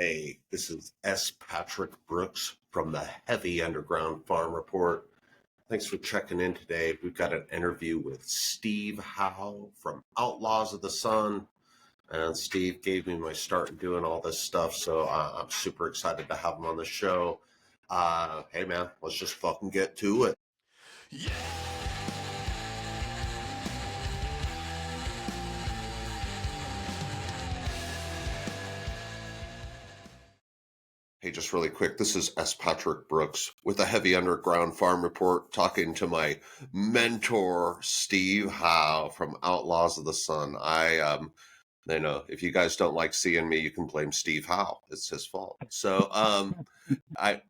Hey, this is S. Patrick Brooks from the Heavy Underground Farm Report. Thanks for checking in today. We've got an interview with Steve Howe from Outlaws of the Sun. And Steve gave me my start in doing all this stuff, so I'm super excited to have him on the show. Hey, man, let's just fucking get to it. Yeah. Hey, just really quick, this is S. Patrick Brooks with the Heavy Underground Farm Report, talking to my mentor, Steve Howe from Outlaws of the Sun. If you guys don't like seeing me, you can blame Steve Howe. It's his fault. So, Well, we not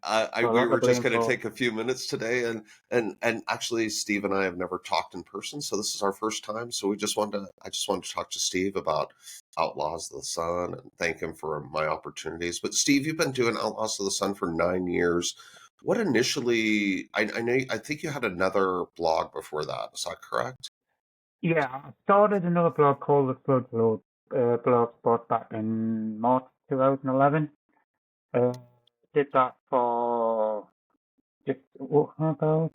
the were just blame going to for. take a few minutes today, and actually, Steve and I have never talked in person, so this is our first time. So I just wanted to talk to Steve about Outlaws of the Sun and thank him for my opportunities. But Steve, you've been doing Outlaws of the Sun for 9 years. What initially? I think you had another blog before that. Is that correct? Yeah, I started another blog called the blog spot back in March 2011. Did that for just about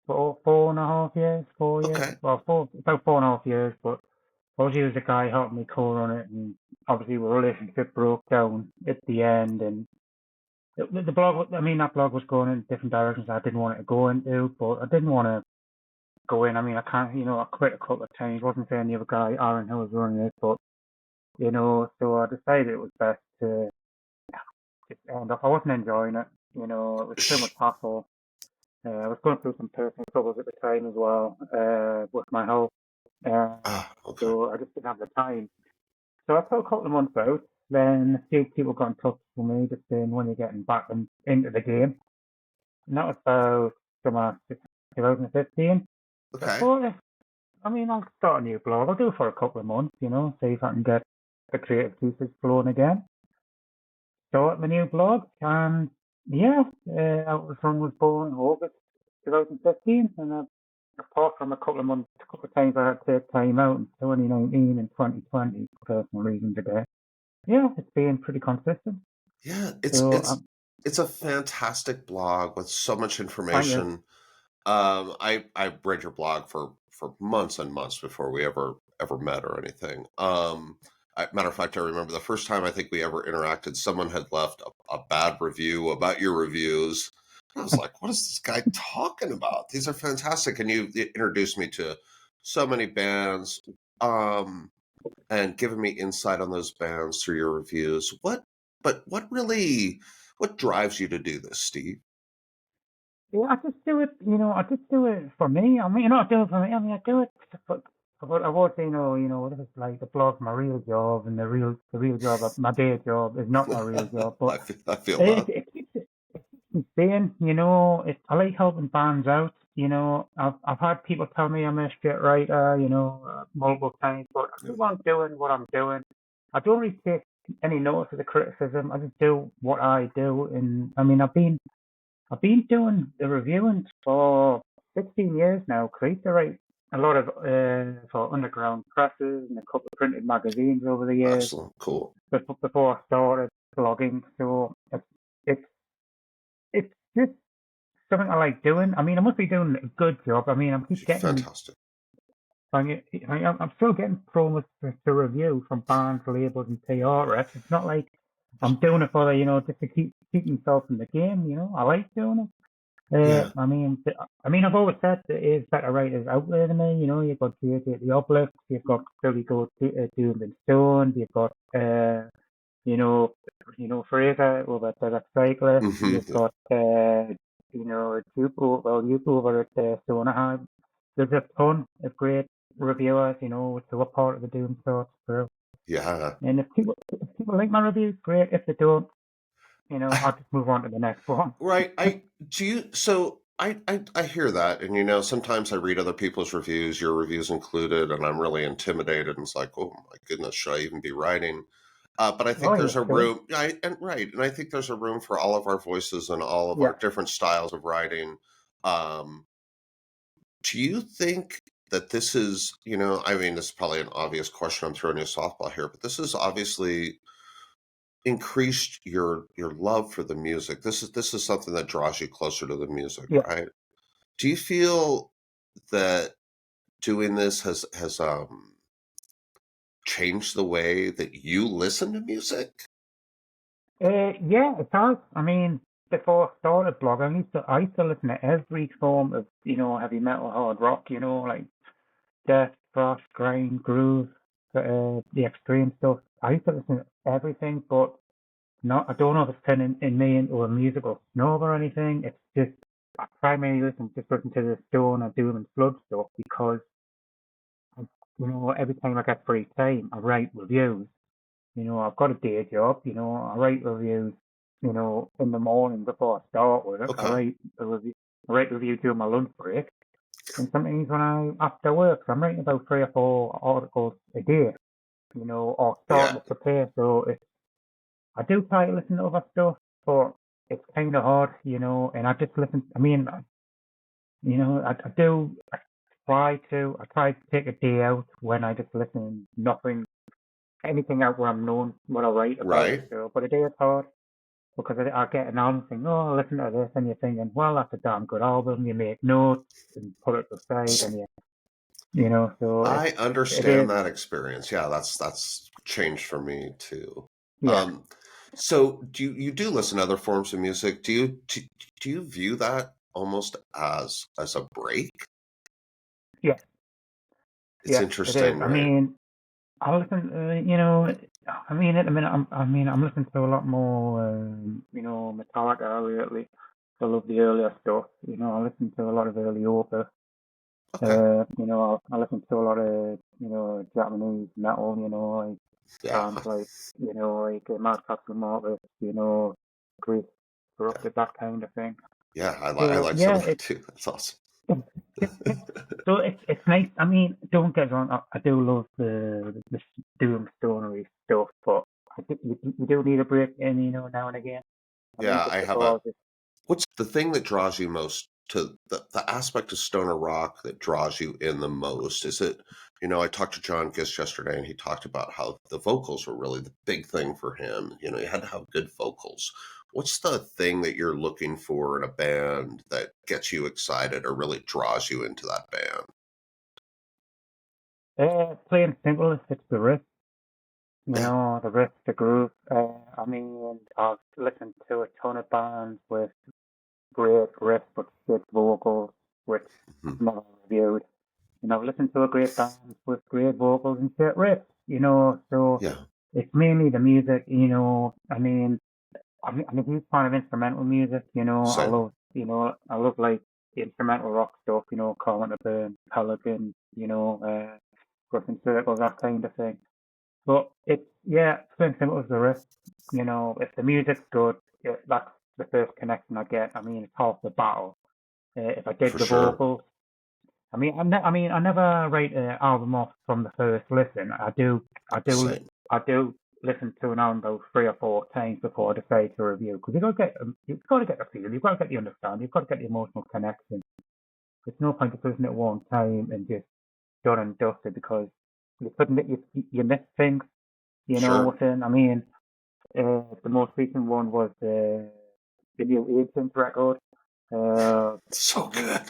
4.5 years, 4 years. Okay. Well, about 4.5 years, but obviously there was a guy helping me co-run it, and obviously the relationship broke down at the end, and the blog, that blog was going in different directions I didn't want it to go into, but I didn't want to go in. I can't, I quit a couple of times. Wasn't saying the other guy, Aaron, who was running it, but, so I decided it was best to just end up. I wasn't enjoying it. It was too much hassle. I was going through some personal troubles at the time as well, with my health. Okay. So I just didn't have the time. So I took a couple of months out. Then a few people got in touch with me just saying when you're getting back into the game. And that was about summer 2015. So I Okay. thought, I'll start a new blog. I'll do it for a couple of months, see if I can get the creative juices flowing again. Start my new blog, and yeah, Out of the Sun was born in August 2015, and apart from a couple of times I had to take time out in 2019 and 2020 for personal reasons again. Yeah, it's been pretty consistent. Yeah, So it's a fantastic blog with so much thank you. information. I read your blog for months and months before we ever met or anything. Matter of fact, I remember the first time I think we ever interacted, someone had left a bad review about your reviews. I was like, what is this guy talking about? These are fantastic. And you introduced me to so many bands, and given me insight on those bands through your reviews. What drives you to do this, Steve? Yeah, I just do it, I just do it for me. Not do it for me. I do it but I would say, this is like the blog's my real job, and the real job, my day job is not my real job. But I feel it, that. it keeps it sane, I like helping bands out. I've had people tell me I'm a shit writer, multiple times, but I keep on doing what I'm doing. I don't really take any notice of the criticism. I just do what I do, and I've been doing the reviewing for 16 years now. I used to write a lot of for underground presses and a couple of printed magazines over the years Excellent. Cool. before I started blogging. So it's it's just something I like doing. I must be doing a good job. Fantastic. I'm still getting promos to review from bands, labels, and PR reps. It's not like I'm doing it for just to keep myself in the game. I like doing it. Yeah. I've always said that it is better writers out there than me. You've got JJ at the Uplift, you've got Billy Goat Doom and Stone, you've got you know, Fraser over at the Cyclist, you've Mm-hmm. got Jupo over at Stonerheim. There's a ton of great reviewers, who are part of the Doom Thoughts crew. Yeah. And if people like my reviews, great. If they don't, I'll just move on to the next one. Right. I hear that, and sometimes I read other people's reviews, your reviews included, and I'm really intimidated, and it's like, oh my goodness, should I even be writing? But I think Oh there's yeah, a sure. room, and I think there's a room for all of our voices and all of our Yeah. different styles of writing. Um, do you think that this is, this is probably an obvious question. I'm throwing you a softball here, but this is obviously, increased your love for the music. This is something that draws you closer to the music, Yeah. right? Do you feel that doing this has changed the way that you listen to music? Yeah, it does. I mean, before I started blogging, I used to listen to every form of, heavy metal, hard rock, like death, thrash, grind, groove, the extreme stuff. I used to listen to everything, but I don't know if it's turning in me into a musical snob or anything. It's just, I primarily just listen to the Stone and Doom and Flood stuff because, every time I get free time, I write reviews. I've got a day job, I write reviews, in the morning before I start work. I Okay. write review during my lunch break. And sometimes when after work, so I'm writing about 3 or 4 articles a day, or starting Yeah. to prepare. So I do try to listen to other stuff, but it's kind of hard, and I just listen. I mean, I try to take a day out when I just listen nothing, anything out where I'm known what I write about. Right. So, but a day is hard because I get an album saying, oh, listen to this, and you're thinking, well, that's a damn good album. You make notes and put it aside, and so I it is, understand that experience. Yeah, that's changed for me too. yeah, Um, so you do listen to other forms of music? Do you view that almost as a break? yeah, It's yeah, it is. interesting, I right? mean, I listen, I mean, at the minute, I'm listening to a lot more, Metallica lately. I love the earlier stuff. I listen to a lot of early opera. Okay. I listen to a lot of, Japanese metal, like Yeah. bands like, like Mad Capsule Martyrs, Greece, Yeah. Corrupted, that kind of thing. Yeah. I So like some yeah, of that too. That's awesome. so it's nice. I mean, don't get me wrong, I do love the doom stonery stuff, but you do need a break in, now and again. I mean, Yeah, just I have a because it's What's the thing that draws you most to the aspect of stoner rock that draws you in the most? Is it, I talked to John Gist yesterday and he talked about how the vocals were really the big thing for him. You had to have good vocals. What's the thing that you're looking for in a band that gets you excited or really draws you into that band? plain simple. It's the riff, Yeah. the riff, the groove. I mean, I've listened to a ton of bands with great riffs but shit vocals, which Mhm. I've never reviewed. I've listened to a great band with great vocals and shit riffs, so Yeah. it's mainly the music, I mean, I'm a huge fan of instrumental music, Same. I love like the instrumental rock stuff, Calling the Burn, Pelican, Griffin Circle, that kind of thing. But it's plain simple as the riff, if the music's good, that's the first connection I get. I mean, it's half the battle. If I dig For the sure. vocals, I never write an album off from the first listen. I do, Same. I do listen to an album about 3 or 4 times before I decide to review because you've got to get the feel, you've got to get the understanding, you've got to get the emotional connection. There's no point just listening at one time and just done and dusted because you couldn't, you miss things, Sure. within. I mean, the most recent one was the new Agents record. So good.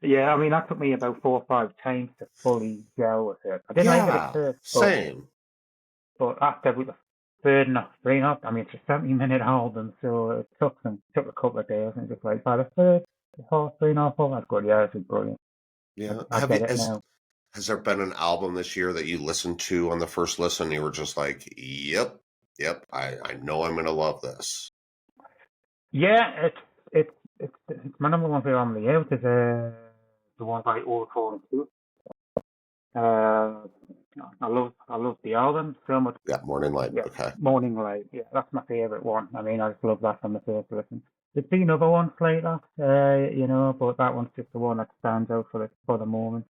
Yeah, I mean, that took me about 4 or 5 times to fully gel with it. I didn't like it at Yeah. first, Same. but after the third and three and a half, I mean, it's a 70-minute album, so it took a couple of days, and just like by the third, half, 3.5, oh, that's good. Yeah, this is brilliant. Yeah. I get it now. Has there been an album this year that you listened to on the first listen and you were just like, yep, yep, I know I'm gonna love this. Yeah, it's my number one favorite album of the year, which is the one by All Fallen Two. Uh, I love the album so much. Yeah, Morning Light. Yeah, Okay. Morning Light. Yeah, that's my favorite one. I mean, I just love that from the first listen. There's been other ones like that, but that one's just the one that stands out for the moment.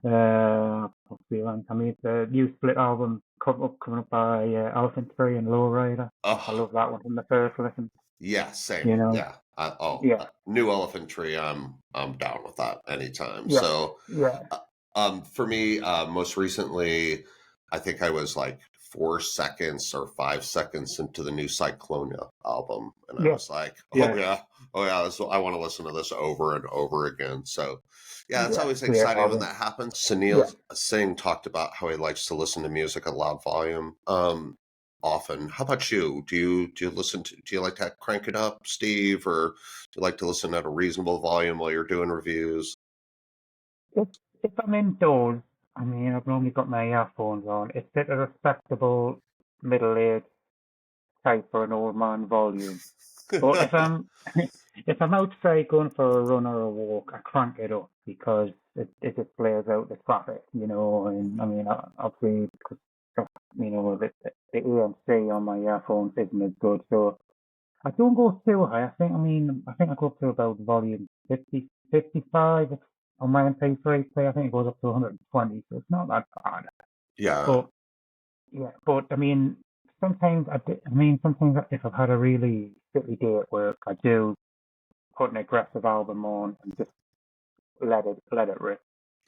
I mean, it's a new split album coming up by Elephant Tree and Lowrider. I Oh, love that one from the first listen. yeah, same. You know, Yeah. yeah, New Elephant Tree. I'm down with that anytime. yeah, So, yeah, for me, most recently, I think I was like 4 seconds or 5 seconds into the new Cyclonia album, and I Yeah, was like, yeah, oh yeah, I want to listen to this over and over again. So, yeah, it's yeah. always Great exciting when album. that happens. Yeah. Sunil Singh talked about how he likes to listen to music at loud volume. Often. How about you? Do you listen to? Do you like to crank it up, Steve, or do you like to listen at a reasonable volume while you're doing reviews? If if I'm indoors, I mean, I've normally got my earphones on. It's at a respectable middle-aged type for an old man volume. But if I'm if I'm outside going for a run or a walk, I crank it up because it just blares out the traffic, And I mean, obviously, because the ANC on my earphones isn't as good, so I don't go too high. I think I go up to about volume 50, 55 on my MP3 play. I think it goes up to 120, so it's not that bad. Yeah, But yeah, but I mean, sometimes if I've had a really shitty day at work, I do put an aggressive album on and just let it rip.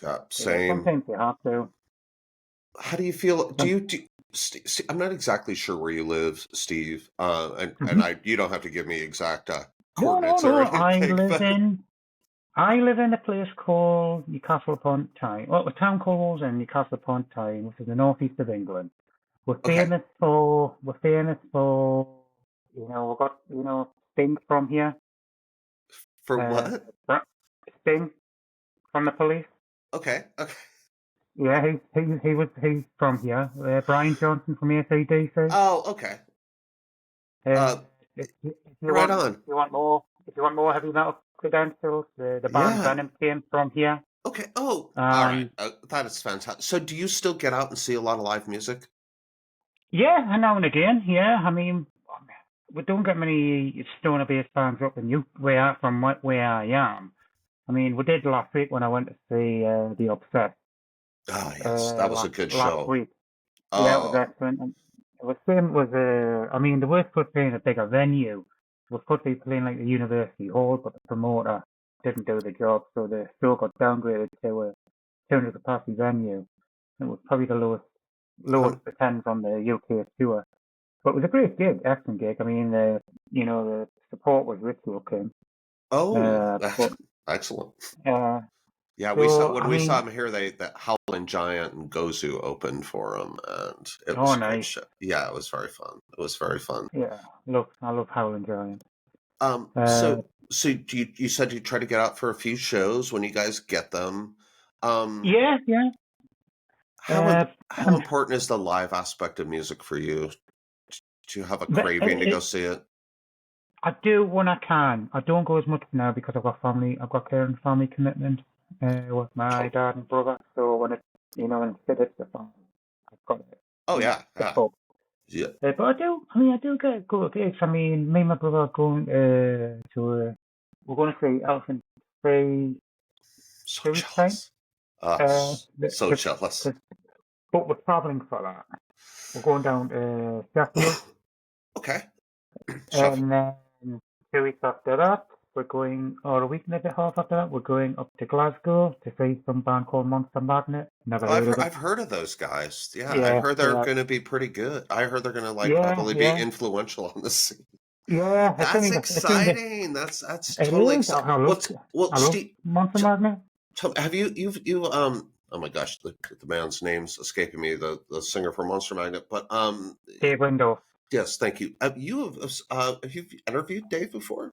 yeah, Yeah, same. sometimes you have to. How do you feel? Some, I'm not exactly sure where you live, Steve. And Mhm. you don't have to give me exact No, no, coordinates or no. anything, but I live in a place called Newcastle upon Tyne. Well, a town called Walsall, Newcastle upon Tyne, which is the northeast of England. okay. We're famous for, we've got, Sting from here. For Uh, what? Sting from the Police. Okay, okay. Yeah, he's from here. Brian Johnson from AC/DC. Oh, okay. Uh, Uh, if right on. if you want more heavy metal credentials, the band Yeah. Venom came from here. Okay. Oh, all right. And That is fantastic. So, do you still get out and see a lot of live music? yeah, and now and again, yeah. I mean, we don't get many stoner-based bands up in where I am. I mean, we did last week when I went to see The Obsessed Oh, yes, that was a good last show. week. Yeah, it was Oh, excellent. And it was same was I mean, the worst could be in a bigger venue. Was could be playing like the University Hall, but the promoter didn't do the job, so the show got downgraded to a 200 capacity venue. It was probably the lowest um, attendance on the UK tour. But it was a great gig, excellent gig. I mean, the support was ritual king. oh, But excellent. uh, Yeah, we saw so when I we saw mean, him here. That Howlin' Giant and Gozu opened for him, and it was oh a great nice, show. Yeah, it was very fun. It was very fun. yeah. Look, I love Howlin' Giant. So Uh, do you said you try to get out for a few shows when you guys get them. Um, yeah, yeah. Uh, how important is the live aspect of music for you? Do you have a but craving to go see it? I do when I can. I don't go as much now because I've got family. I've got care and family commitment with my Oh, dad and brother. So when when it's fit, it's the fun. I've got it. oh You know, yeah, the yeah, pub. yeah. But I do. I mean, I do get good gigs. I mean, me and my brother are going we're going to see Elephant Free So 2 weeks time. jealous. So Cause, jealous. 'cause- but we're traveling for that. We're going down to Sheffield. Okay, Chef. And then 2 weeks after that, or a week and a half after that, we're going up to Glasgow to see some band called Monster Magnet. Never Oh, heard of them. I've heard of those guys. Yeah, I Yeah, heard they're yeah, going to be pretty good. I heard they're going to like yeah, probably be yeah, influential on the scene. yeah. That's exciting. That's It totally is. exciting. Well, I love Steve, Monster t Magnet. have you oh my gosh, the man's name's escaping me, the singer for Monster Magnet, but Dave Window. yes, thank you. Have you interviewed Dave before?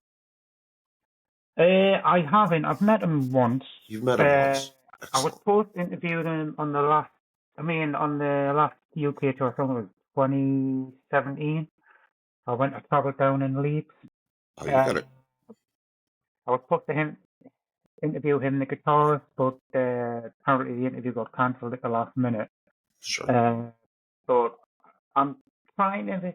I haven't. I've met him once. You've met him Uh, once. I was Excellent. supposed to interview him on the last UK tour. I think it was 2017. I traveled down in Leeds. Oh, you Uh, got it. I was supposed to interview him, the guitarist, but apparently the interview got cancelled at the last minute. Sure. Uh, so I'm trying to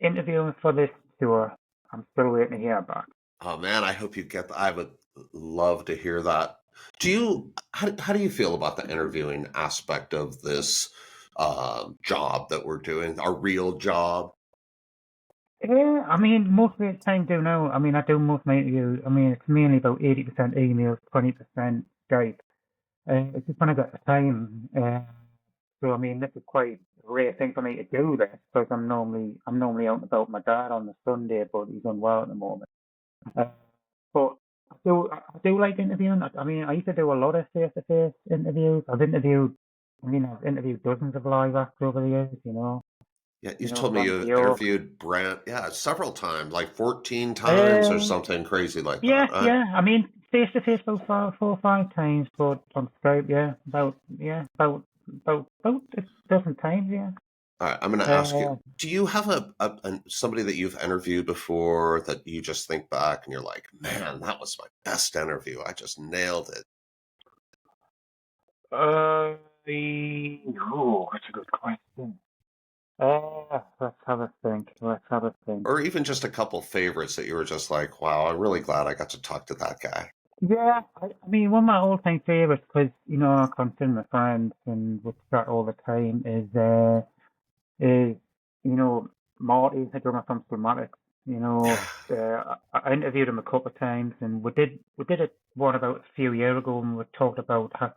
interview him for this tour. I'm still waiting to hear back. Oh man, I hope you get I would love to hear that. How do you feel about the interviewing aspect of this job that we're doing, our real job? Yeah, I mean, most of the time do now. I mean, I do most of my interviews. I mean, it's mainly about 80% emails, 20% Skype. It's just when I got the time. So I mean, this is quite a rare thing for me to do this because I'm normally out and about with my dad on the Sunday, but he's unwell at the moment. Uh, but I do like interviewing. I mean, I used to do a lot of face-to-face interviews. I've interviewed dozens of live actors over the years. Yeah, you told me Gone to you York. interviewed Brant, yeah, several times, like 14 times or Uh, something crazy like that, yeah, right? yeah. I mean, face-to-face about four or five times, but on Skype, about a dozen times, yeah. All right, I'm going to ask you, Uh, do you have somebody that you've interviewed before that you just think back and you're like, man, that was my best interview. I just nailed it. that's a good question. Let's have a think. Let's have a think. Or even just a couple favorites that you were just like, wow, I'm really glad I got to talk to that guy. Yeah, I mean, one of my all-time favorites, because I consider my friends and we chat all the time, is Marty, the drummer from Stigmatics. Yeah. I interviewed him a couple of times, and we did it one about a few years ago, and we talked about how.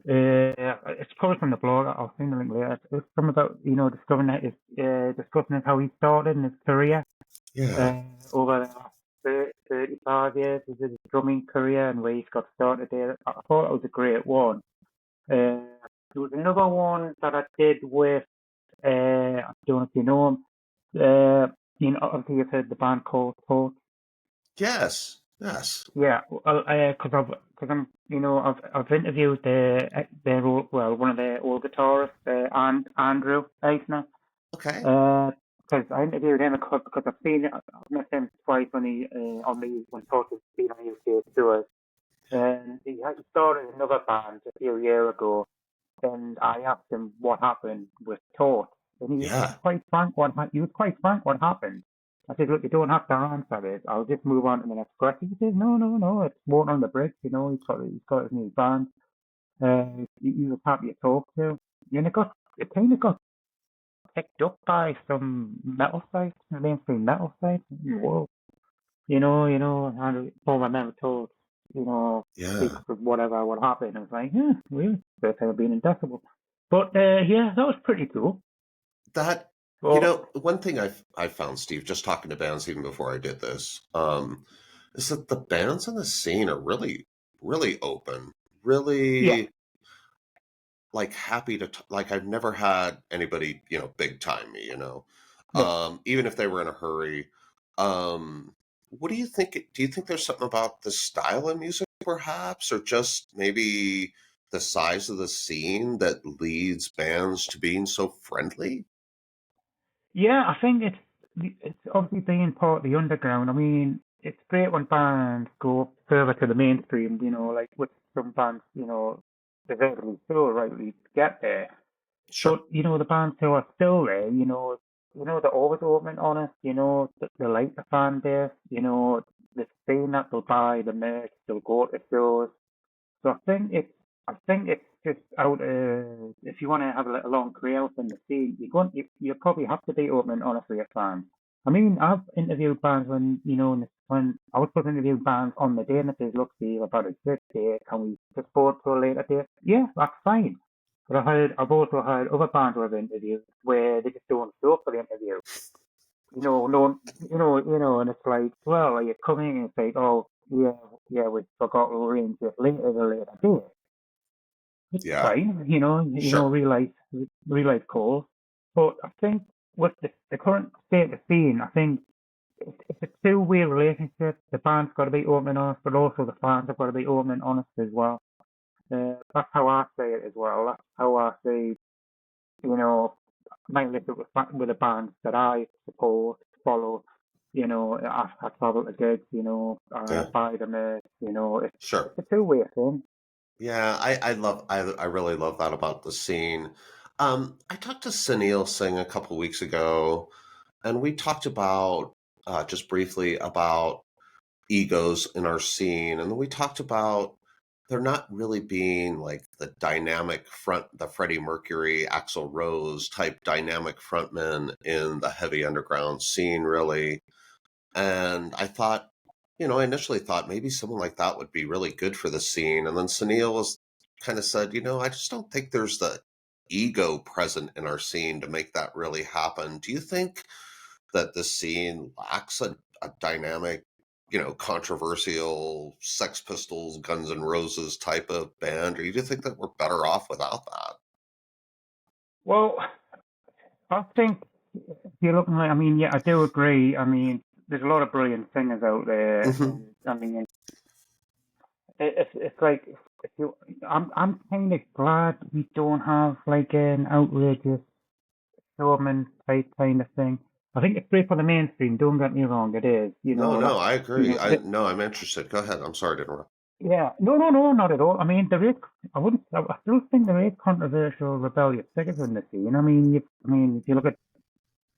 It's probably from the blog. I'll send the link later. It's from about discussing how he started in his career Yeah. uh, over the last 35 years of his drumming career and where he's got started there. I thought it was a great one. There was another one that I did with, I don't know if you know him. Obviously you've heard the band called Torch. Yes. Yes. Yeah, well, I've interviewed one of their old guitarists, and Andrew Eisner. Okay. Because I interviewed him because I've met him twice when Torch has been on UK tours. And he started another band a few years ago, and I asked him what happened with Torch, and Yeah. he was quite frank what happened. I said, look, you don't have to answer this. I'll just move on to the next question. He says, no, no, no, it's water on the bridge. He's got his new band. He was happy to talk to, and it kind of got picked up by some metal sites, mainstream metal sites. Whoa, and Paul my member told, Yeah. secrets of whatever would happen. I was like, yeah, really, first time I've been in Decibel. But yeah, that was pretty cool. That, But one thing I found, Steve, just talking to bands even before I did this, is that the bands in the scene are really, really open, yeah, really like happy to like I've never had anybody, big time me, no. even if they were in a hurry. What do you think? Do you think there's something about the style of music perhaps, or just maybe the size of the scene that leads bands to being so friendly? Yeah, I think it's obviously being part of the underground. I mean, it's great when bands go further to the mainstream, like with some bands, deservedly so, rightly to get there. Sure. But the bands who are still there, they're always open honest, they like the fan base, they're saying that they'll buy the merch, they'll go to shows. So I think it's just if you want to have a long career within the scene, you probably have to be open and honest with your fans. I mean, I've interviewed bands when I was supposed to interview bands on the day and it says, look, Steve, I've had a good day, can we just forward to a later date? Yeah, that's fine. But I've also heard other bands who I've interviewed where they just don't show up for the interview. No, and it's like, well, are you coming? And it's like, oh, yeah, yeah, we forgot to arrange it later at a later date. It's Yeah. fine, Sure. real life calls. But I think with the current state of scene, I think it's a two-way relationship. The band's got to be open and honest, but also the fans have got to be open and honest as well. That's how I say it as well. That's how I see, you know, mainly with the bands that I support, follow. I travel to gigs. I Yeah. buy the merch. It's Sure. a two-way thing. Yeah, I really love that about the scene. I talked to Sunil Singh a couple weeks ago, and we talked about just briefly about egos in our scene, and then we talked about there not really being like the Freddie Mercury, Axl Rose type dynamic frontmen in the heavy underground scene, really. And I initially thought maybe someone like that would be really good for the scene. And then Sunil was kind of said, I just don't think there's ego present in our scene to make that really happen. Do you think that the scene lacks a dynamic, controversial Sex Pistols, Guns N' Roses type of band, or do you think that we're better off without that? Well, I think if you're looking like, I mean, yeah, I do agree. I mean, there's a lot of brilliant singers out there. Hmm. I mean, it's like if you, I'm kind of glad we don't have like an outrageous showman type kind of thing. I think it's great for the mainstream. Don't get me wrong, it is. No, no, I You agree. know, that, No, I'm interested. Go ahead. I'm sorry to interrupt. yeah, no, not at all. I mean, there is. I wouldn't. I still think there is controversial, rebellious figures in the scene. I mean, if you look at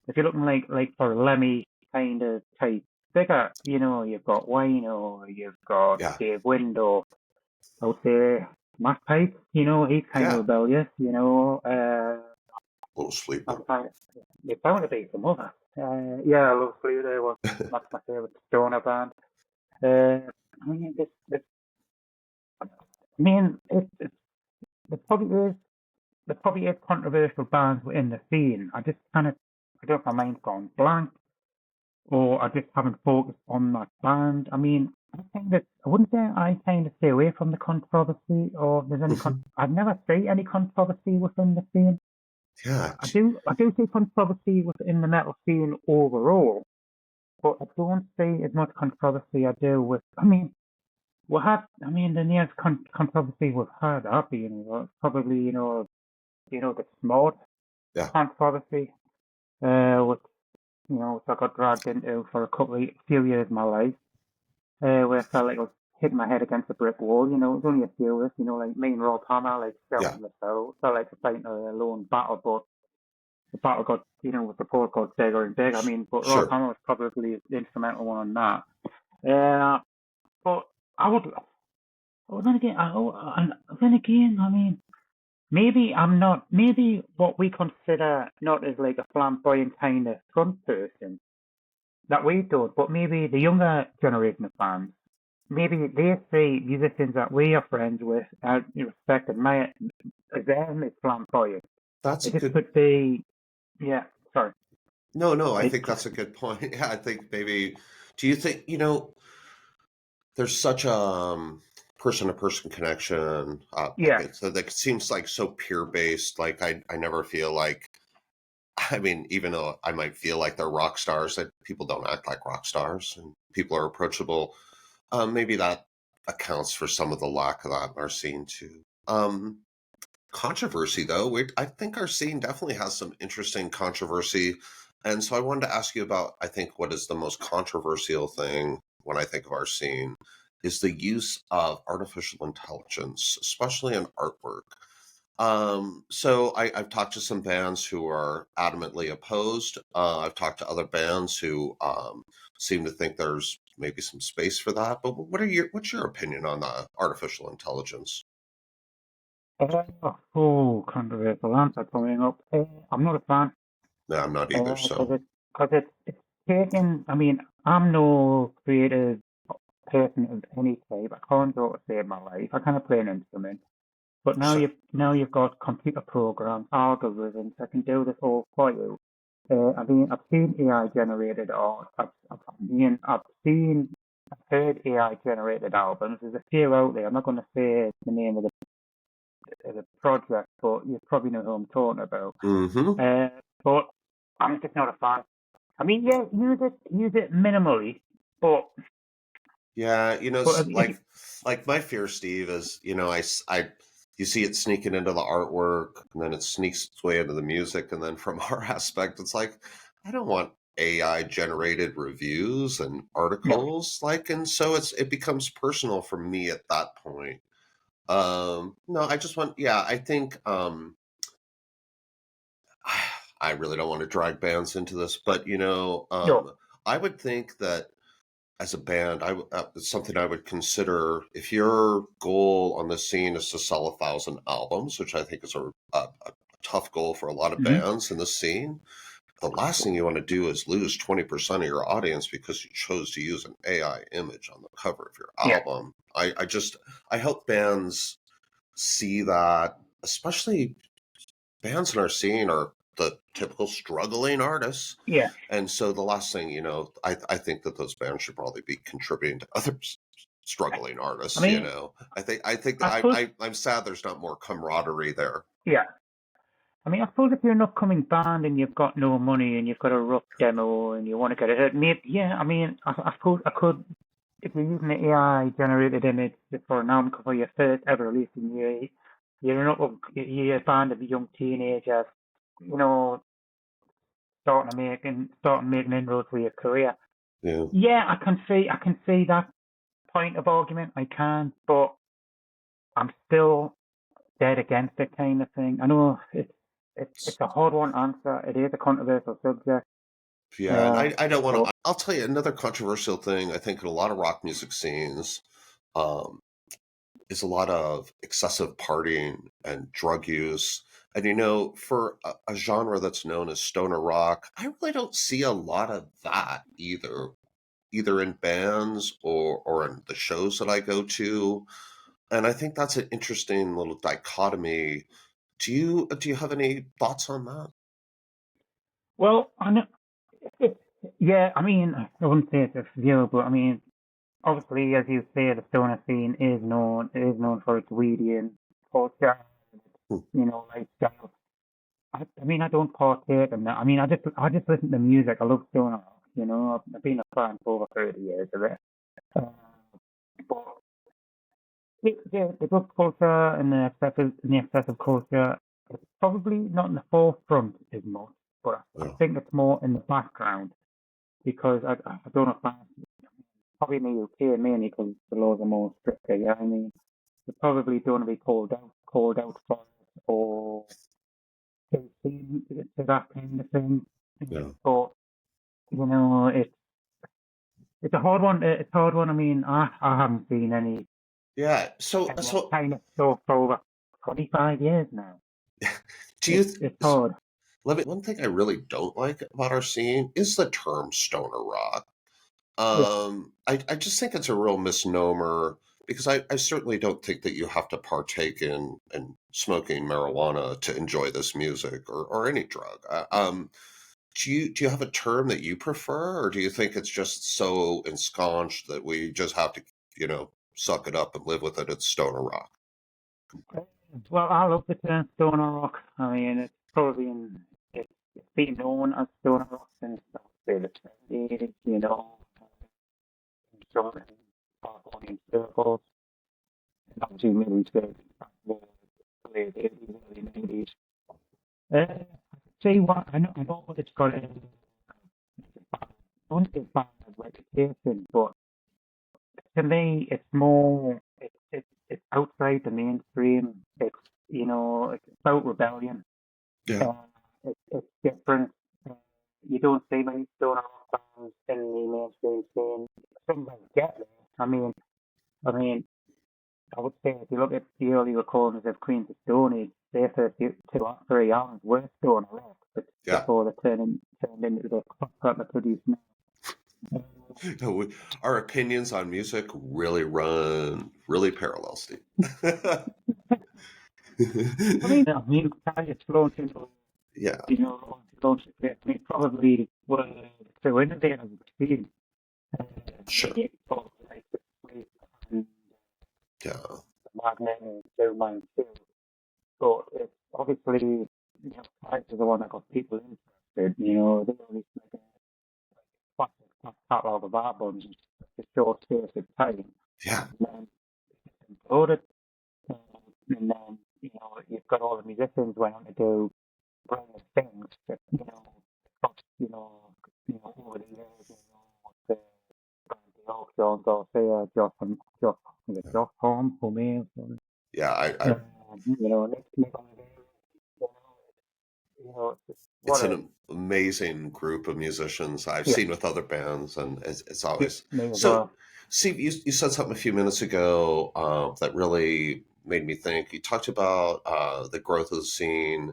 if you're looking like for a Lemmy kind of type figure, you've got Wino, you've got Yeah, Dave Window. I would say Matt Pipe. He's kind of yeah, rebellious. little sleeper. I'm trying. There's bound to be some other. Yeah, I love Fleetwood. That's my favorite stoner band. I mean, I mean, there probably is there probably is controversial bands within the scene. I don't know if my mind's gone blank, or I just haven't focused on that band. I mean, I wouldn't say I kind of stay away from the controversy, or there's any Hmm. I've never seen any controversy within the scene. Yeah, I do see controversy within the metal scene overall, but I don't see as much controversy I do with. I mean, the nearest controversy we've had, probably the smart yeah, controversy, which which I got dragged into for few years of my life, where I felt like I was hitting my head against a brick wall. It was only a few of us, like me and Rob Hammer, like yeah, shouting the out. Felt like a fighting a lone battle, but the battle got, with the support got bigger and bigger. I mean, but Rob sure. Hammer was probably the instrumental one on that. Uh, but I would, but then again, I mean, maybe I'm not, maybe what we consider not as like a flamboyant kind of front person that we don't, but maybe the younger generation of fans, maybe they see musicians that we are friends with, respect and admire as them as flamboyant. That's a It just good. could be, yeah, sorry. No, no, I It, think that's a good point. Yeah, I think maybe. Do you think there's such a person to person connection? Like yeah, it seems like so peer based. Like I never feel like. I mean, even though I might feel like they're rock stars, that people don't act like rock stars, and people are approachable. Maybe that accounts for some of the lack of that in our scene too. Controversy, though, I think our scene definitely has some interesting controversy, and so I wanted to ask you about. I think what is the most controversial thing when I think of our scene is the use of artificial intelligence, especially in artwork. So I've talked to some bands who are adamantly opposed. I've talked to other bands who seem to think there's maybe some space for that. But what's your opinion on the artificial intelligence? controversial answer coming up. I'm not a fan, No, I'm not either. because So it's taken, I mean, I'm no creative person of any type. I can't draw to save my life. I kind of play an instrument. But sure, now you've got computer programs, algorithms that can do this all for you. I mean, I've seen AI generated art. I've heard AI generated albums. There's a few out there. I'm not going to say the name of the project, but you probably know who I'm talking about. hmm Uh, but I'm just not a fan. I mean, yeah, use it minimally, but yeah, if like my fear, Steve, is you see it sneaking into the artwork, and then it sneaks its way into the music, and then from our aspect, it's like I don't want AI generated reviews and no, articles, and so it becomes personal for me at that point. No, I just want, yeah, I think I really don't want to drag bands into this, but no, I would think that as a band, it's something I would consider if your goal on the scene is to sell 1,000 albums, which I think is a tough goal for a lot of hmm bands in the scene. The last thing you want to do is lose 20% of your audience because you chose to use an AI image on the cover of your yeah, album. I hope bands see that, especially bands in our scene are the typical struggling artists. Yeah. And so the last thing, I think that those bands should probably be contributing to other struggling I artists, mean, I suppose, I'm sad there's not more camaraderie there. yeah. I mean, I suppose if you're an upcoming band and you've got no money and you've got a rough demo and you want to get it out, maybe, yeah, I mean, I suppose I could, if you're using the AI generated image for an album cover, your first ever release, and you're a band of young teenagers, you know, starting making inroads for your career. Yeah. Yeah, I can see that point of argument. I can, but I'm still dead against it, kind of thing. I know it's a hard one to answer. It is a controversial subject. Yeah, and I don't want But to. I'll tell you another controversial thing. I think in a lot of rock music scenes, um, is a lot of excessive partying and drug use. And for a genre that's known as stoner rock, I really don't see a lot of that either in bands or in the shows that I go to. And I think that's an interesting little dichotomy. Do you have any thoughts on that? well, I know. Yeah, I mean, I wouldn't say it's a view, but I mean, obviously, as you say, the stoner scene is known for its weedy and culture, Hmm. lifestyle. I mean, I don't partake in that. I mean, I just listen to music. I love stoner rock. I've been a fan for over 30 years of it. Uh, but the drug culture and the excessive culture, it's probably not in the forefront as much, but I Yeah. think it's more in the background because I don't know if probably in the UK mainly because the laws are more stricter. Yeah, I mean, you probably don't want to be called out for it or to that kind of thing. Yeah. But it's a hard one. It's a hard one. I mean, I haven't seen Yeah. So anyone so kind of so for over 25 years now. do you It's hard. one thing I really don't like about our scene is the term stoner rock. Yeah. I just think it's a real misnomer because I certainly don't think that you have to partake in smoking marijuana to enjoy this music or any drug. Do you have a term that you prefer, or do you think it's just so ensconced that we just have to, suck it up and live with it? It's stoner rock. Well, I love the term stoner rock. I mean, it's been known as stoner rock since the 70s, in some Californian circles, and obviously maybe the late 80s, early 90s. See what I know what it's got. I wouldn't say bad reputation, but to me, it's more. It's outside the mainstream. It's about rebellion. Yeah. Uh, it's different. Uh, you don't see many stoner rock bands in the mainstream scene. Some bands get there. I mean, I would say if you look at the early recordings of Queens of Stone Age, their first two or three albums were stoner rock, but Yeah. before they turned into the pop that they produce now. Our opinions on music really run really parallel, Steve. I mean, it's launched into, Yeah, launched it. I mean, probably were so innovative between sure. both like the Sleep and Yeah, the Magnet and Joe Man too. But it's obviously, Price is the one that got people interested. They released like a classic catalog of albums in a short space of time, yeah, and then imploded. Um, and then, you've got all the musicians went on to do brilliant things that, got, over the years, with the Oak, John Garcia, Josh Holmes, Homey, yeah. I Nick Oliveri, you it's just it's what a, an amazing group of musicians I've yeah, seen with other bands, and it's yeah, always me as so. well. Steve, you said something a few minutes ago that really made me think. You talked about the growth of the scene,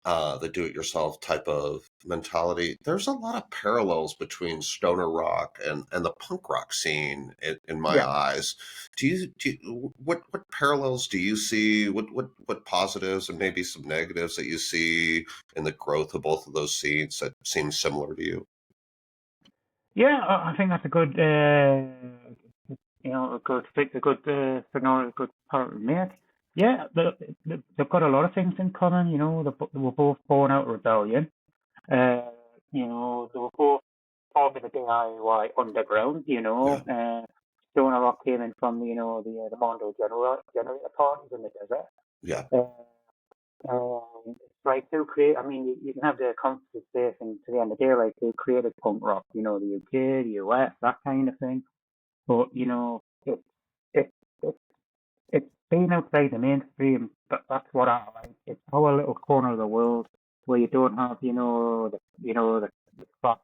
the do-it-yourself type of mentality, there's a lot of parallels between stoner rock and the punk rock scene in my Yeah. eyes. What parallels do you see? What positives and maybe some negatives that you see in the growth of both of those scenes that seem similar to you? Yeah, I think that's a good, a good a good signal, a good part to make. Yeah, they've got a lot of things in common. They were both born out of rebellion. Uh, they were both part of the DIY underground. Yeah, Stoner Rock came in from the Mondo generator parties in the desert. yeah, It's like who create. I mean, you can have the conversation to the end of the day, like who created punk rock. The UK, the US, that kind of thing. But it, it it's been outside the mainstream. But that's what I like. It's our little corner of the world where you don't have the crap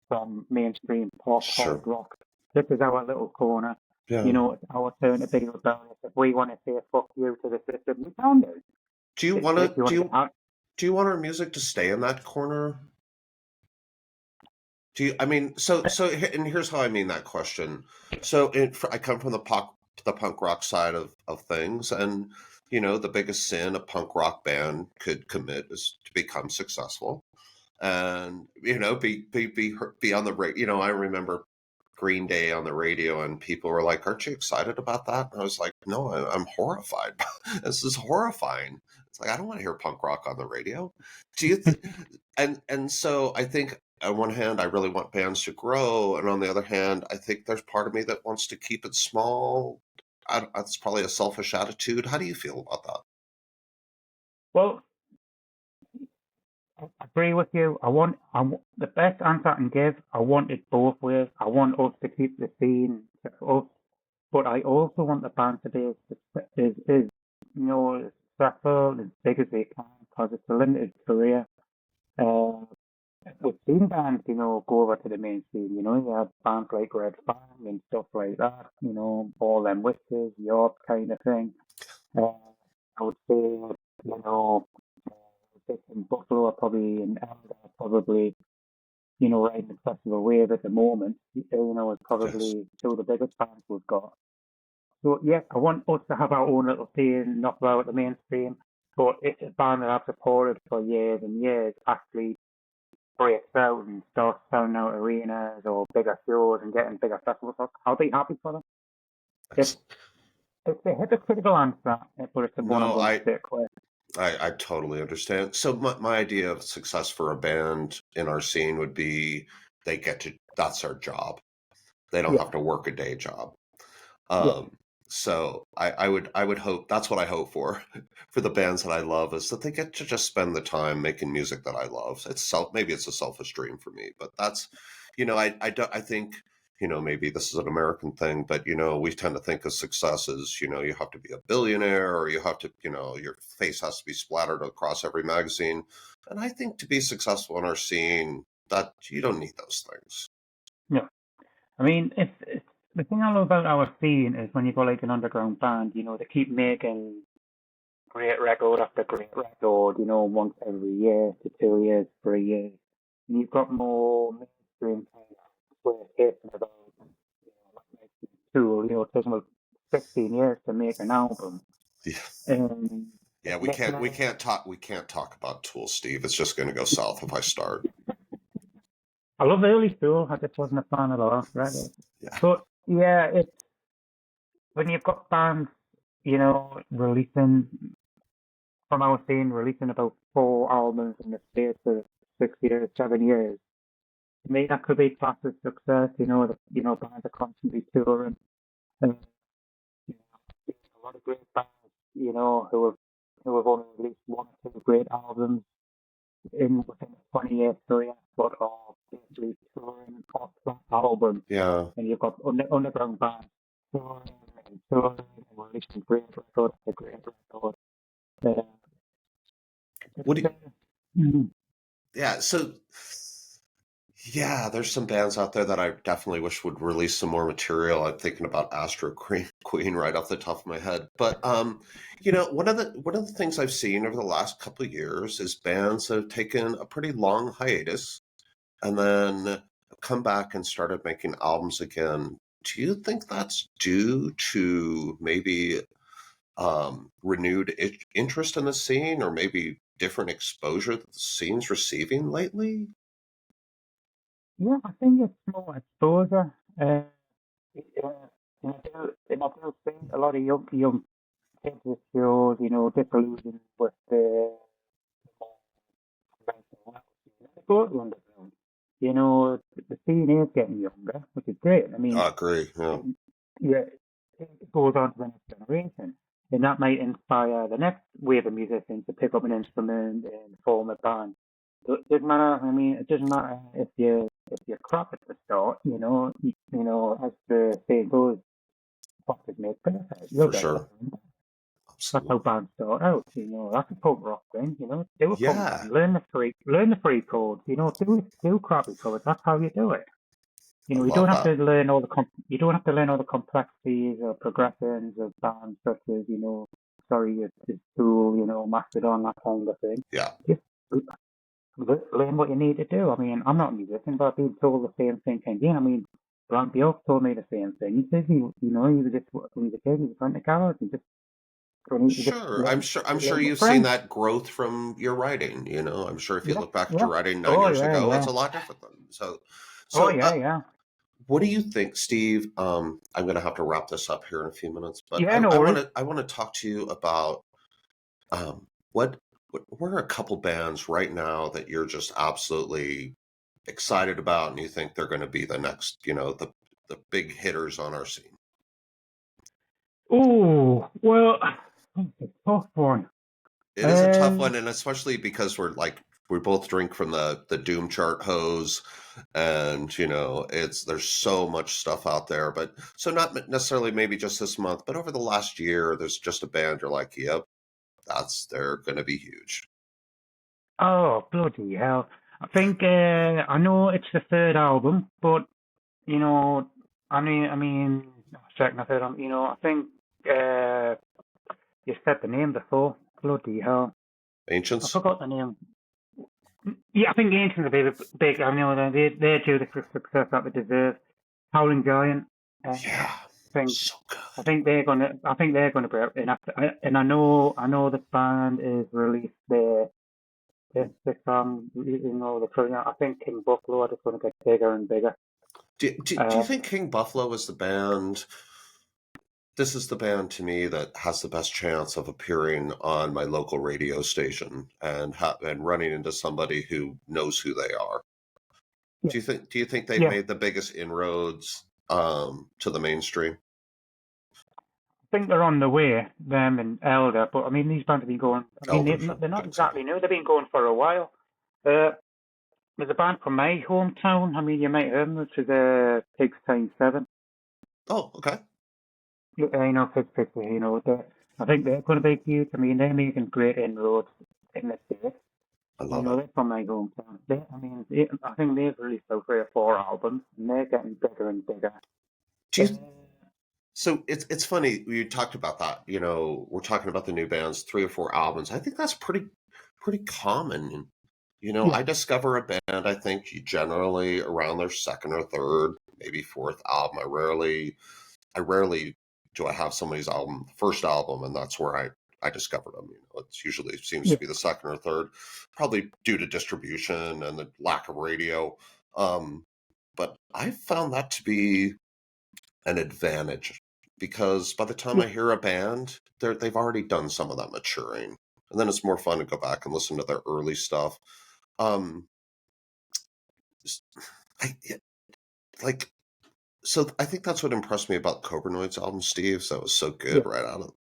from mainstream pop hard sure. rock. This is our little corner. Yeah. It's our turn to be rebellious. If we want to say fuck you to the system, we can do. Do you want If to you want to get out, do you want our music to stay in that corner? Do you? I mean, and here's how I mean that question. I come from the punk rock side of things, and the biggest sin a punk rock band could commit is to become successful, and be on the radio. I remember Green Day on the radio, and people were like, "Aren't you excited about that?" And I was like, "No, I'm horrified. This is horrifying." It's like I don't want to hear punk rock on the radio. Do you? And so I think on one hand, I really want bands to grow, and on the other hand, I think there's part of me that wants to keep it small. That's probably a selfish attitude. How do you feel about that? well, I agree with you. The best answer I can give. I want it both ways. I want us to keep the scene to us, but I also want the band to be as successful as big as they can because it's a limited career. Uh, we've seen bands, go over to the mainstream. You have bands like Red Fang and stuff like that. All them witches, York kind of thing. Uh, I would say, Six in Buffalo are probably in Elder, probably, riding the festival wave at the moment. It's Yes. probably two of the biggest bands we've got. So yeah, I want us to have our own little scene, not blow out the mainstream. But if a band that I've supported for years and years actually breaks out and starts selling out arenas or bigger shows and getting bigger festivals, I'll be happy for them. It's, it's a hypocritical answer, but it's the one I'm No, going to I stick with. I totally understand. So my idea of success for a band in our scene would be that's their job. They don't Yeah, have to work a day job. yeah, Um, so I would hope that's what I hope for for the bands that I love is that they get to just spend the time making music that I love. Maybe it's a selfish dream for me, but that's I think maybe this is an American thing, but we tend to think of success as you have to be a billionaire or you have to your face has to be splattered across every magazine. And I think to be successful in our scene, that you don't need those things. yeah. I mean, it's the thing I love about our scene is when you go like an underground band, they keep making great record after great record, once every year to 2 years, 3 years. And you've got more mainstream kind of square hits about, like making Tool, it takes them about 16 years to make an album. Yeah. And Yeah, we making can't we a, can't talk we can't talk about Tool, Steve. It's just going to go south if I start. I love early Tool, I just wasn't a fan of the last record. Yeah. But yeah, it's when you've got bands, releasing from our scene, releasing about 4 albums in the space of 6 years, 7 years. To me, that could be classed as success. Bands are constantly touring. And, there's a lot of great bands, who have only released one or two great albums within a 20-year career, but are basically touring off that album. Yeah. And you've got underground bands touring and touring and releasing great records after great records. Uh, What do you, Mhm. yeah, so yeah, there's some bands out there that I definitely wish would release some more material. I'm thinking about Astro Queen, Queen right off the top of my head. But one of the things I've seen over the last couple of years is bands that have taken a pretty long hiatus and then come back and started making albums again. Do you think that's due to maybe renewed interest in the scene, or maybe different exposure that the scene's receiving lately? Yeah, I think it's more exposure. Uh, and I do see a lot of young kids with shows, disillusioned with the conventional attitude. They go to underground. The scene is getting younger, which is great. I mean, I agree. Yeah, yeah, it goes on to the next generation. And that might inspire the next wave of musicians to pick up an instrument and form a band. So it doesn't matter. I mean, it doesn't matter if you're crap at the start. As the saying goes, practice makes perfect. You'll for get sure. better. That's how Absolutely. bands start out. That's a punk rock thing. Do a punk Yeah, band, learn the free chords. Do crappy covers. That's how you do it. I You don't love have to that. learn all the you don't have to learn all the complexities or progressions of bands such as sorry, it's Tool, Mastodon, that kind of thing. Yeah, Just learn what you need to do. I mean, I'm not a musician, but I've been told the same thing again. I mean, Grant Bjork told me the same thing. He says he was just when he was a kid, he was in the garage and just he just sure. I'm sure learned the you've seen French. that growth from your writing. I'm sure if you Yeah, look back at yeah. your writing nine Oh years yeah, ago, it's yeah. a lot different than so. Oh So, yeah, yeah. what do you think, Steve? I'm going to have to wrap this up here in a few minutes, but Yeah, no worries. I want to talk to you about um, what are a couple bands right now that you're just absolutely excited about, and you think they're going to be the next, the big hitters on our scene? Oh well, that's a tough one. It is a tough Um, one, and especially because we both drink from the Doom chart hose, and there's so much stuff out there. But so not necessarily maybe just this month, but over the last year, there's just a band you're like, yep, they're going to be huge. oh bloody hell! I know it's the third album, but you know, I mean, second or third album. I think uh, you said the name before. Bloody hell! I Ancients, forgot the name. Yeah, I think the Ancients are big. I know they do the success that they deserve. Howling Giant. yeah, Think so good. I think they're gonna be and I know the band is released their song the current I think King Buffalo is gonna get bigger and bigger. Do you Uh think King Buffalo is the band? This is the band to me that has the best chance of appearing on my local radio station and running into somebody who knows who they are. yeah, Do you think they've yeah. made the biggest inroads to the mainstream? I think they're on the way, them and Elder, but I mean these bands have been going Elder's a they're good not exactly example. new, they've been going for a while. Uh there's a band from my hometown, I mean you might hear them, which is Pigs Time Seven. Oh, okay. Pigs, I think they're gonna be huge. I mean they're making great inroads in the States. I love it. They're from my hometown. I think they've released about 3 or 4 albums, and they're getting bigger and bigger. Do Uh, you, so it's funny you talked about that. We're talking about the new bands, 3 or 4 albums. I think that's pretty common. yeah, I discover a band, I think generally around their second or third, maybe fourth album. I rarely do I have somebody's first album, and that's where I discovered them. It's usually seems yeah, to be the second or third, probably due to distribution and the lack of radio. Um, but I found that to be an advantage because by the time yeah, I hear a band, they've already done some of that maturing, and then it's more fun to go back and listen to their early stuff. Um, I like So I think that's what impressed me about Cobernoid's album, Steve. So it was so good yeah. right out of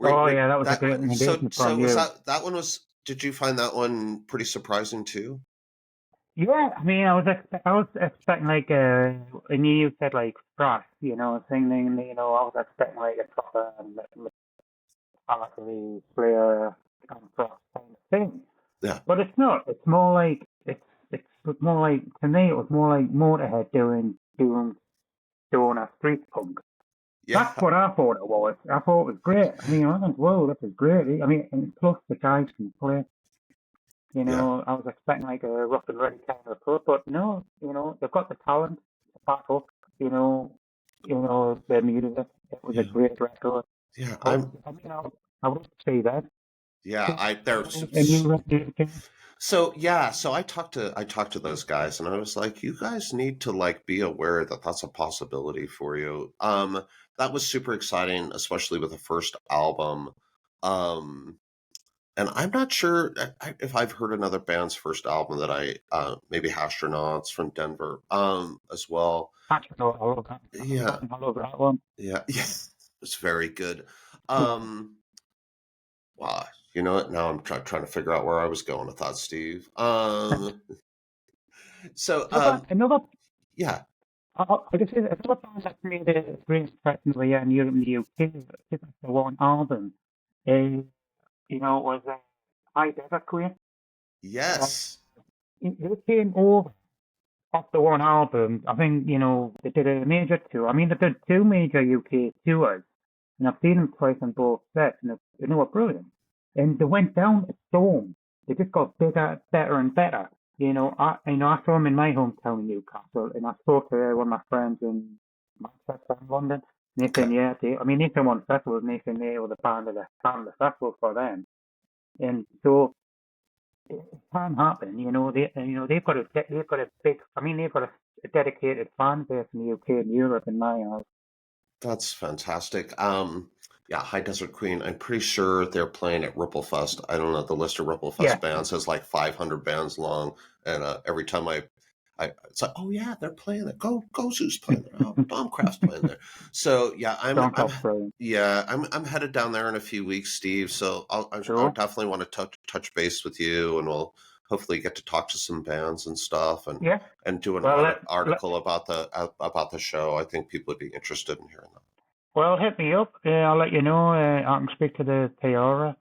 Oh yeah, that was a that. great recommendation So from was you. that one was? Did you find that one pretty surprising too? Yeah, I mean, I was expecting like and you said like Frost, singing, I was expecting like a proper metallically Slayer and Frost kind of thing, Yeah, but it's not. It's more like to me it was more like Motorhead doing stoner street punk. That's Yeah. what I thought it was. I thought it was great. I mean, I think, whoa, this is great. I mean, and plus the guys can play. Yeah. I was expecting like a rough and ready kind of approach, but no, they've got the talent to back up, their music. It was a Yeah. great record. Yeah. I mean, I would say that. Yeah. A new record. So I talked to those guys and I was like, you guys need to like be aware that that's a possibility for you. That was super exciting, especially with the first album. Um, and I'm not sure if I've heard another band's first album that maybe Astronauts from Denver, as well. Actually, no, I love that. Yeah. I love that one. Yeah. Yeah. It's very good. Yeah. Um, wow. You know what? Now I'm trying to figure out where I was going with that, Steve. So, Another yeah. I just say that another band that's made a great impression over here in Europe and the UK, just the one album, is, was High Desert Queen. Uh, Yes. they came over off the one album. I think, they did a major tour. I mean, they did two major UK tours, and I've seen them twice on both sets, and they were brilliant. And they went down a storm. They just got bigger, better, and better. I saw them in my hometown in Newcastle, and I spoke to one of my friends in Manchester and London. And they Okay. said, yeah, they came on festivals, and they said they were the band of the festival for them. And so it can happen. They've got a big. I mean, they've got a dedicated fan base in the UK and Europe, in my eyes. That's fantastic. Yeah, High Desert Queen. I'm pretty sure they're playing at Ripplefest. I don't know. The list of Ripplefest Yeah, bands is like 500 bands long, and every time it's like, oh yeah, they're playing it. Gozu's playing there. Oh, Domcraft's playing there. So yeah, Soundtrack's brilliant. I'm headed down there in a few weeks, Steve. So I Cool. definitely want to touch base with you, and we'll hopefully get to talk to some bands and stuff, and Yeah. do an Well, article about the show. I think people would be interested in hearing that. well, hit me up. I'll let you know. I can speak to the Tiara.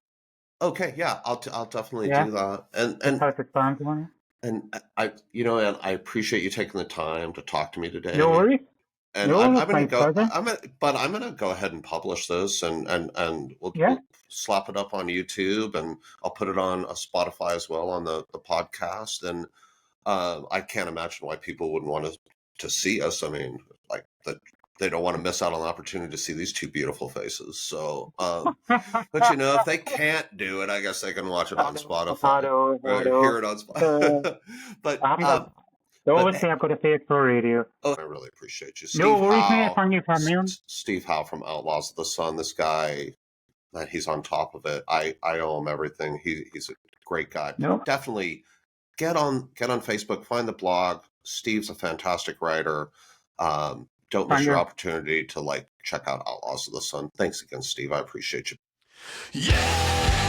Okay, yeah, I'll definitely Yeah. do that. The perfect band one. And and I appreciate you taking the time to talk to me No today. worries. And No, I'm that's gonna my go. pleasure. I'm gonna go ahead and publish this, and Yeah. we'll slap it up on YouTube, and I'll put it on Spotify as well on the podcast. And I can't imagine why people wouldn't want to see us. I mean, like they don't want to miss out on the opportunity to see these two beautiful faces. So, but if they can't do it, I guess they can watch it on Spotify or hear it on Uh, Spotify. but I haven't got. They but always say I've got a face for radio. oh, I really appreciate you, No Steve worries, mate. Howe. Thank you for me on. Steve Howe from Outlaws of the Sun. This guy, man, he's on top of it. I owe him everything. He's a great guy. No. Definitely get on Facebook, find the blog. Steve's a fantastic writer. Don't miss Thank your you. opportunity to check out Outlaws of the Sun. Thanks again, Steve. I appreciate you. Yeah!